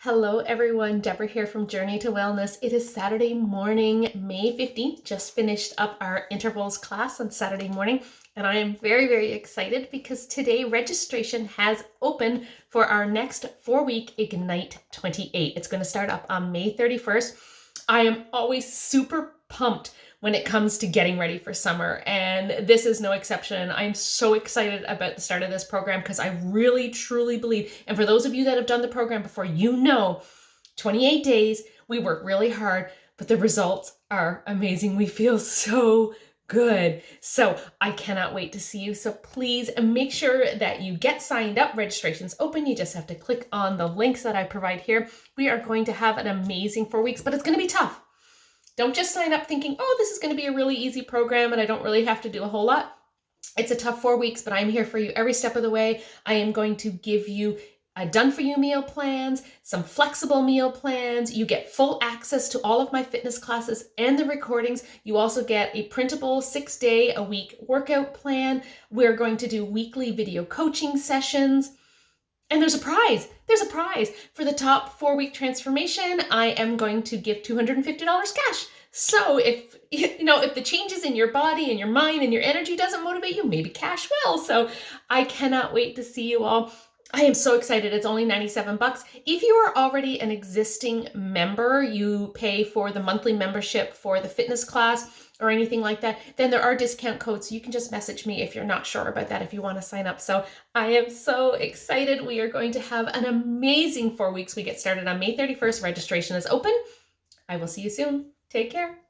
Hello everyone, Deborah here from Journey to Wellness. It is Saturday morning, May 15th. Just finished up our intervals class on Saturday morning, and I am very excited because today registration has opened for our next 4-week Ignite 28. It's going to start up on May 31st. I am always super pumped when it comes to getting ready for summer, and this is no exception. I'm so excited about the start of this program because I really truly believe, and for those of you that have done the program before, you know 28 days, we work really hard, but the results are amazing. We feel so good. So I cannot wait to see you. So please make sure that you get signed up. Registration's open. You just have to click on the links that I provide here. We are going to have an amazing 4 weeks, but it's going to be tough. Don't just sign up thinking, oh, this is going to be a really easy program and I don't really have to do a whole lot. It's a tough 4 weeks, but I'm here for you every step of the way. I am going to give you done-for-you meal plans, some flexible meal plans. You get full access to all of my fitness classes and the recordings. You also get a printable 6-day-a-week workout plan. We're going to do weekly video coaching sessions. And there's a prize. There's a prize. For the top 4-week transformation, I am going to give $250 cash. So if the changes in your body and your mind and your energy doesn't motivate you, maybe cash will. So I cannot wait to see you all. I am so excited. It's only $97. If you are already an existing member, you pay for the monthly membership for the fitness class or anything like that, then there are discount codes. So you can just message me if you're not sure about that, if you want to sign up. So I am so excited. We are going to have an amazing 4 weeks. We get started on May 31st. Registration is open. I will see you soon. Take care.